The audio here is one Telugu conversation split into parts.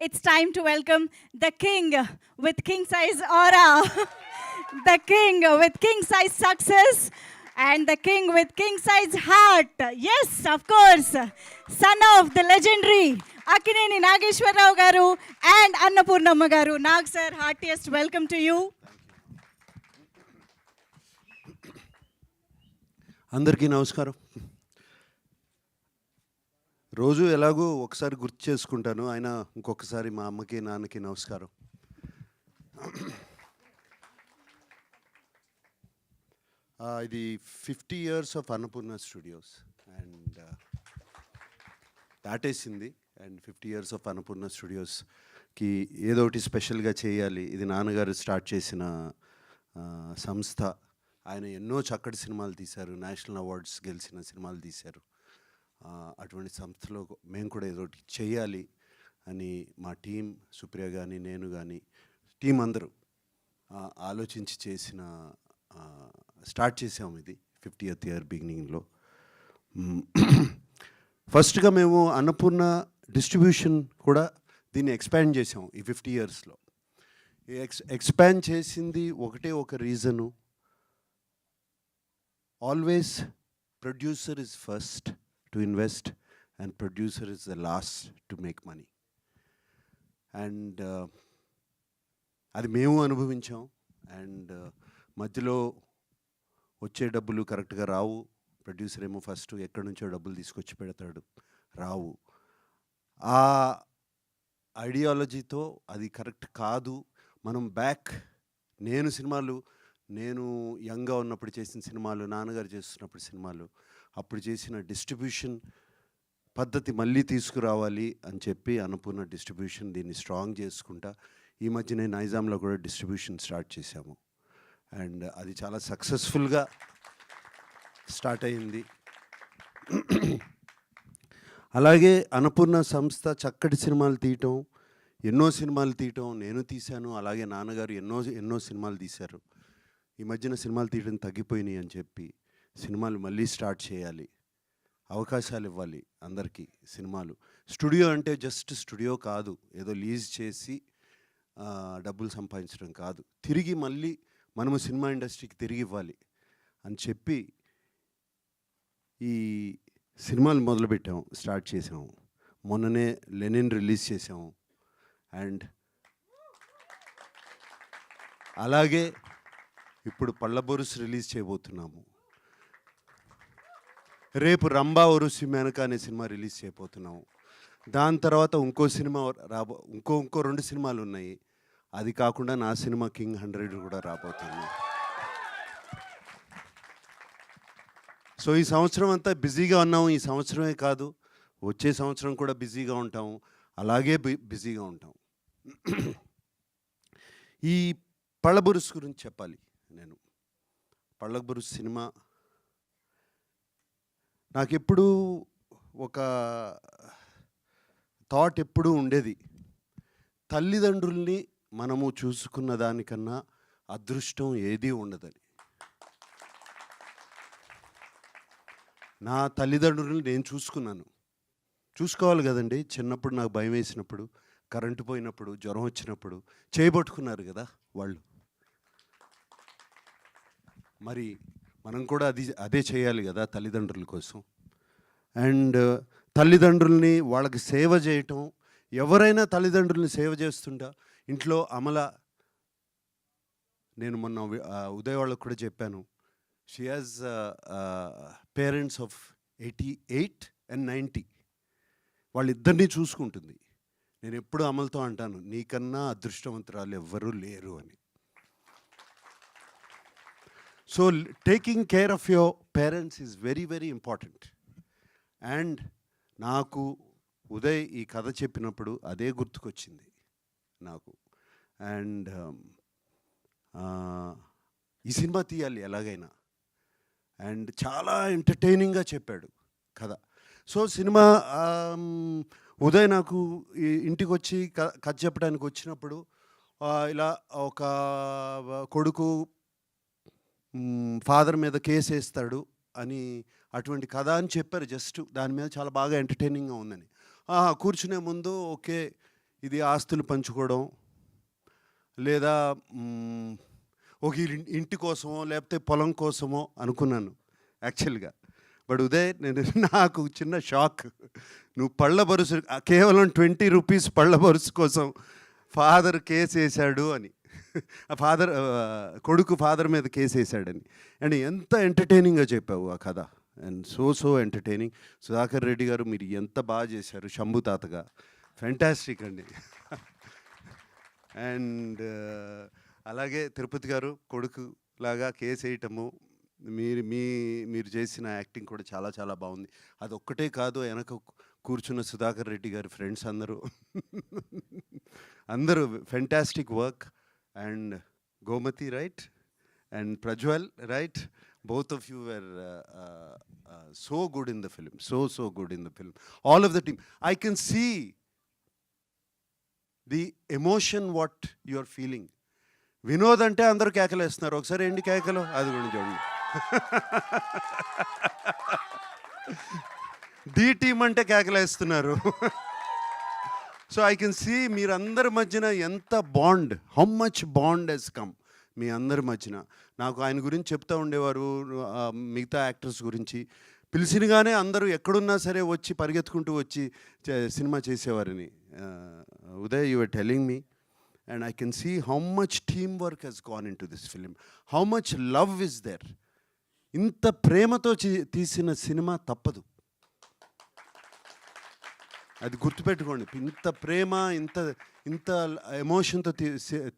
it's time to welcome the king with king size aura, the king with king size success, and the king with king size heart. Yes, of course, son of the legendary Akineni Nageshwarrao garu and Annapurnamma garu. Nag sir, heartiest welcome to you. అందరికీ నమస్కారం. రోజు ఎలాగో ఒకసారి గుర్తు చేసుకుంటాను, అయినా ఇంకొకసారి మా అమ్మకి నాన్నకి నమస్కారం. ఇది 50 years of Annapurna studios and దాటేసింది. అండ్ 50 years ఆఫ్ అన్నపూర్ణ స్టూడియోస్కి ఏదో ఒకటి స్పెషల్గా చేయాలి. ఇది నాన్నగారు స్టార్ట్ చేసిన సంస్థ. ఆయన ఎన్నో చక్కటి సినిమాలు తీశారు, నేషనల్ అవార్డ్స్ గెలిచిన సినిమాలు తీశారు. అటువంటి సంస్థలో మేము కూడా ఏదో ఒకటి చేయాలి అని మా టీం, సుప్రియ కానీ నేను కానీ టీం అందరూ ఆలోచించి చేసిన స్టార్ట్ చేసాము. ఇది 50th year బిగినింగ్లో. ఫస్ట్గా మేము అన్నపూర్ణ డిస్ట్రిబ్యూషన్ కూడా దీన్ని ఎక్స్పాండ్ చేసాము ఈ 50 yearsలో. ఎక్స్పాండ్ చేసింది ఒకటే ఒక reason, always producer is first to invest and producer is the last to make money. And అది మేము అనుభవించాం. అండ్ మధ్యలో వచ్చే డబ్బులు కరెక్ట్గా రావు. ప్రొడ్యూసర్ ఏమో ఫస్ట్ ఎక్కడి నుంచో డబ్బులు తీసుకొచ్చి పెడతాడు, రావు. ఆ ఐడియాలజీతో అది కరెక్ట్ కాదు. మనం నేను యంగ్గా ఉన్నప్పుడు చేసిన సినిమాలు, నాన్నగారు చేస్తున్నప్పుడు సినిమాలు, అప్పుడు చేసిన డిస్ట్రిబ్యూషన్ పద్ధతి మళ్ళీ తీసుకురావాలి అని చెప్పి అన్నపూర్ణ డిస్ట్రిబ్యూషన్ దీన్ని స్ట్రాంగ్ చేసుకుంటా ఈ మధ్యనే నైజాంలో కూడా డిస్ట్రిబ్యూషన్ స్టార్ట్ చేశాము. అండ్ అది చాలా సక్సెస్ఫుల్గా స్టార్ట్ అయింది. అలాగే అన్నపూర్ణ సంస్థ చక్కటి సినిమాలు తీయటం, ఎన్నో సినిమాలు తీయటం నేను తీశాను. అలాగే నాన్నగారు ఎన్నో సినిమాలు తీశారు. ఈ మధ్యన సినిమాలు తీయడం తగ్గిపోయినాయి అని చెప్పి సినిమాలు మళ్ళీ స్టార్ట్ చేయాలి, అవకాశాలు ఇవ్వాలి అందరికీ. సినిమాలు స్టూడియో అంటే జస్ట్ స్టూడియో కాదు, ఏదో లీజ్ చేసి డబ్బులు సంపాదించడం కాదు, తిరిగి మళ్ళీ మనము సినిమా ఇండస్ట్రీకి తిరిగి ఇవ్వాలి అని చెప్పి ఈ సినిమాలు మొదలుపెట్టాము, స్టార్ట్ చేసాము. మొన్ననే లెనిన్ రిలీజ్ చేసాము. అండ్ అలాగే ఇప్పుడు పళ్ళబొరుసు రిలీజ్ చేయబోతున్నాము. రేపు రంభా ఒరుసి మేనక అనే సినిమా రిలీజ్ చేయబోతున్నాము. దాని తర్వాత ఇంకో సినిమా ఇంకో 2 సినిమాలు ఉన్నాయి. అది కాకుండా నా సినిమా కింగ్ 100 కూడా రాబోతుంది. సో ఈ సంవత్సరం అంతా బిజీగా ఉన్నాము. ఈ సంవత్సరమే కాదు, వచ్చే సంవత్సరం కూడా బిజీగా ఉంటాము. అలాగే బిజీగా ఉంటాం. ఈ పళ్ళబొరుసు గురించి చెప్పాలి. నేను పళ్ళబొరుసు సినిమా నాకెప్పుడు ఒక థాట్ ఎప్పుడూ ఉండేది, తల్లిదండ్రుల్ని మనము చూసుకున్న దానికన్నా అదృష్టం ఏదీ ఉండదని. నా తల్లిదండ్రుల్ని నేను చూసుకోవాలి కదండి. చిన్నప్పుడు నాకు భయం వేసినప్పుడు, కరెంటు పోయినప్పుడు, జ్వరం వచ్చినప్పుడు చేయబట్టుకున్నారు కదా వాళ్ళు. మరి మనం కూడా అదే చేయాలి కదా తల్లిదండ్రుల కోసం. అండ్ తల్లిదండ్రుల్ని వాళ్ళకి సేవ చేయటం, ఎవరైనా తల్లిదండ్రుల్ని సేవ చేస్తుంటా. ఇంట్లో నేను మొన్న ఉదయ్ వాళ్ళకు కూడా చెప్పాను, she has parents of 88 and 90. వాళ్ళిద్దరినీ చూసుకుంటుంది. నేను ఎప్పుడు అమలతో అంటాను, నీకన్నా అదృష్టవంతురాలు ఎవ్వరూ లేరు అని. So taking care of your parents is very very important. And నాకు ఉదయ్ ఈ కథ చెప్పినప్పుడు అదే గుర్తుకొచ్చింది నాకు. అండ్ ఈ సినిమా తీయాలి ఎలాగైనా. అండ్ చాలా ఎంటర్టైనింగ్గా చెప్పాడు కథ. సో సినిమా ఉదయ్ నాకు ఇంటికి వచ్చి కథ చెప్పడానికి వచ్చినప్పుడు ఇలా ఒక కొడుకు ఫాదర్ మీద కేసు వేస్తాడు అని అటువంటి కథ అని చెప్పారు. జస్ట్ దాని మీద చాలా బాగా ఎంటర్టైనింగ్గా ఉందని. కూర్చునే ముందు ఓకే ఇది ఆస్తులు పంచుకోవడం లేదా ఒక ఇంటి కోసమో లేకపోతే పొలం కోసమో అనుకున్నాను యాక్చువల్గా. బట్ ఉదయ్ నాకు చిన్న షాక్. నువ్వు పళ్ళ బరుసు కేవలం 20 రూపీస్ పళ్ళ బరుసు కోసం ఫాదర్ కేసు వేశాడు అని, కొడుకు ఫాదర్ మీద కేసు వేశాడని. అండ్ ఎంత ఎంటర్టైనింగ్గా చెప్పావు ఆ కథ. And so entertaining. Sudhakar Reddy గారు మీరు ఎంత బాగా చేశారు శంభు తాతగా. ఫెంటాస్టిక్ అండి. అండ్ అలాగే తిరుపతి గారు కొడుకు లాగా కేసు వేయటము, మీరు చేసిన యాక్టింగ్ కూడా చాలా చాలా బాగుంది. అది ఒక్కటే కాదు, వెనక కూర్చున్న సుధాకర్ రెడ్డి గారి ఫ్రెండ్స్ అందరూ fantastic work. And Gomathi right and Prajwal right, both of you were so good in the film, so good in the film. All of the team, I can see the emotion what you are feeling. Vinod అంటే అందరూ కేకలు వేస్తున్నారు, ఒకసారి ఏంటి కేకలు అది కూడా చూడండి. డి టీమ్ అంటే కేకలు వేస్తున్నారు. సో ఐ కెన్ సీ మీరందరి మధ్యన ఎంత bond, how much bond has come me అందరి మధ్యన. నాకు ఆయన గురించి చెప్తూ ఉండేవారు, మిగతా యాక్టర్స్ గురించి పిలిచినగానే అందరూ ఎక్కడున్నా సరే వచ్చి పరిగెత్తుకుంటూ వచ్చి సినిమా చేసేవారని. Uday you were telling me, and I can see how much teamwork has gone into this film, how much love is there. ఇంత ప్రేమతో తీసిన సినిమా తప్పదు, అది గుర్తుపెట్టుకోండి. ఇంత ప్రేమ, ఇంత ఎమోషన్తో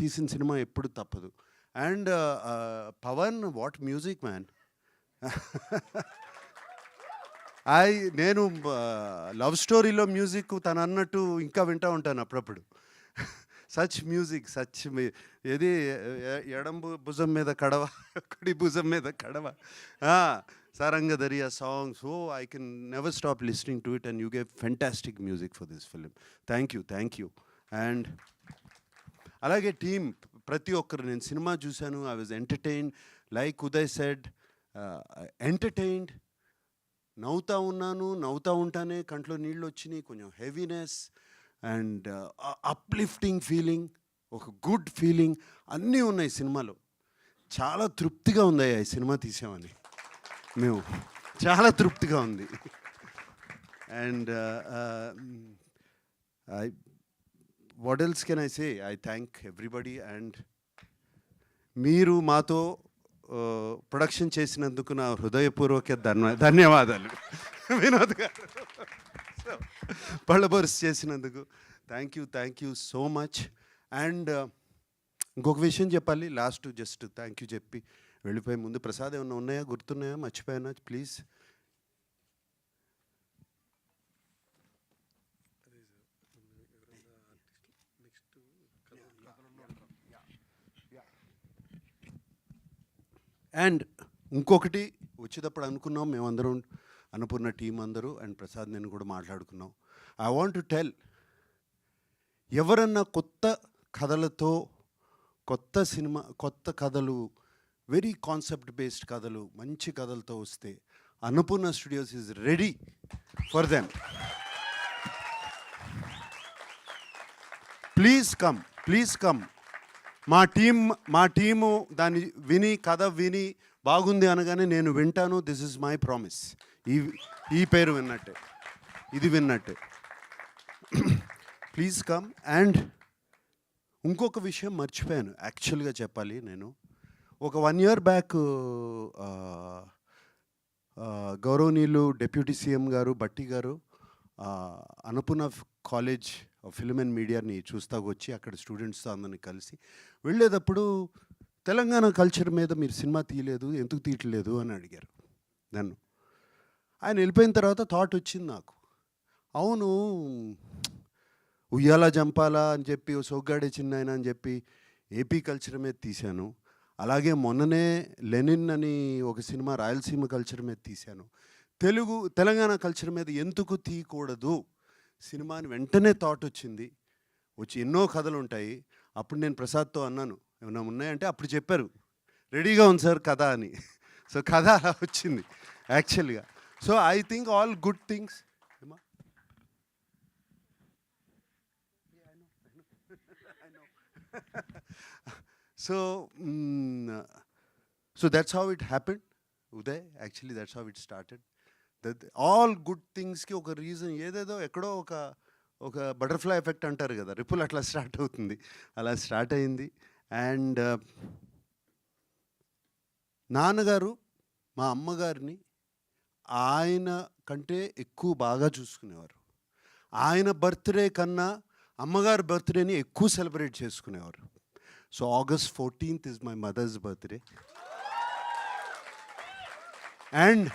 తీసిన సినిమా ఎప్పుడు తప్పదు. And Pavan, what music man. నేను లవ్ స్టోరీలో మ్యూజిక్ తను అన్నట్టు ఇంకా వింటూ ఉంటాను అప్పుడప్పుడు. సచ్ మ్యూజిక్, సచ్ ఏది ఎడం భుజం మీద కడవ, కుడి భుజం మీద కడవ, Sarangadhariya song. So I can never stop listening to it and you gave fantastic music for this film. Thank you. And అలాగే టీమ్ ప్రతి ఒక్కరు, నేను సినిమా చూశాను, I was entertained. Like Uday said, entertained. నవ్వుతూ ఉంటానే కంట్లో నీళ్ళు వచ్చినాయి, కొంచెం హెవీనెస్ అండ్ అప్లిఫ్టింగ్ ఫీలింగ్, ఒక గుడ్ ఫీలింగ్ అన్నీ ఉన్నాయి సినిమాలో. చాలా తృప్తిగా ఉంది ఈ సినిమా తీసామని, మేము చాలా తృప్తిగా ఉంది. And what else can I say, I thank everybody. And మీరు మాతో ప్రొడక్షన్ చేసినందుకు నా హృదయపూర్వక ధన్యవాదాలు వినోద్ గారు. పళ్ళబరుసు చేసినందుకు thank you so much. And ఇంకొక విషయం చెప్పాలి లాస్ట్, జస్ట్ థ్యాంక్ యూ చెప్పి వెళ్ళిపోయే ముందు, ప్రసాద్ ఏమన్నా ఉన్నాయా, గుర్తున్నాయా, మర్చిపోయానా ప్లీజ్? అండ్ ఇంకొకటి వచ్చేటప్పుడు అనుకున్నాం మేమందరం, అన్నపూర్ణ టీం అందరూ అండ్ ప్రసాద్ నేను కూడా మాట్లాడుకున్నాం. ఐ వాంట్ టు టెల్, ఎవరన్నా కొత్త కథలతో, కొత్త సినిమా, కొత్త కథలు, వెరీ కాన్సెప్ట్ బేస్డ్ కథలు, మంచి కథలతో వస్తే Annapurna studios is ready for them. Please come. మా టీము దాన్ని విని, కథ విని బాగుంది అనగానే నేను వింటాను. This is my promise. ఈ పేరు విన్నట్టే, ఇది విన్నట్టే. Please come. అండ్ ఇంకొక విషయం మర్చిపోయాను యాక్చువల్గా చెప్పాలి. నేను ఒక 1 year బ్యాక్ గౌరవనీయులు డిప్యూటీ సీఎం గారు భట్టి గారు అన్నపూర్ణ కాలేజ్ ఫిల్మ్ అండ్ మీడియాని చూస్తాకు వచ్చి అక్కడ స్టూడెంట్స్తో అందరిని కలిసి వెళ్ళేటప్పుడు తెలంగాణ కల్చర్ మీద మీరు సినిమా తీయలేదు, ఎందుకు తీయట్లేదు అని అడిగారు నన్ను. ఆయన వెళ్ళిపోయిన తర్వాత థాట్ వచ్చింది నాకు, అవును ఉయ్యాల జంపాల అని చెప్పి, సోగ్గాడే చిన్నాయన అని చెప్పి ఏపీ కల్చర్ మీద తీశాను. అలాగే మొన్ననే లెనిన్ అని ఒక సినిమా రాయలసీమ కల్చర్ మీద తీశాను. తెలంగాణ కల్చర్ మీద ఎందుకు తీయకూడదు సినిమాని వెంటనే థాట్ వచ్చింది. ఎన్నో కథలు ఉంటాయి. అప్పుడు నేను ప్రసాద్తో అన్నాను, ఏమైనా ఉన్నాయంటే అప్పుడు చెప్పారు రెడీగా ఉంది సార్ కథ అని. సో కథ అలా వచ్చింది యాక్చువల్గా. So I think all good things. So so that's how it happened Uday. Actually that's how it started. All good థింగ్స్కి ఒక రీజన్ ఏదేదో ఎక్కడో ఒక బటర్ఫ్లై ఎఫెక్ట్ అంటారు కదా, రిపుల్ అట్లా స్టార్ట్ అవుతుంది. అలా స్టార్ట్ అయింది. అండ్ నాన్నగారు మా అమ్మగారిని ఆయన కంటే ఎక్కువ బాగా చూసుకునేవారు. ఆయన బర్త్డే కన్నా అమ్మగారి బర్త్డేని ఎక్కువ సెలబ్రేట్ చేసుకునేవారు. So August 14th is my mother's birthday. And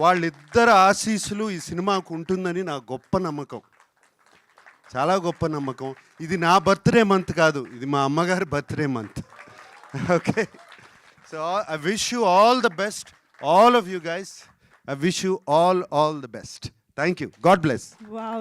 వాళ్ళిద్దరు ఆశీస్సులు ఈ సినిమాకు ఉంటుందని నా గొప్ప నమ్మకం, చాలా గొప్ప నమ్మకం. ఇది నా బర్త్డే మంత్ కాదు, ఇది మా అమ్మగారి birthday month. Okay, so I wish you all the best, all of you guys. I wish you all the best. Thank you. God bless. Wow.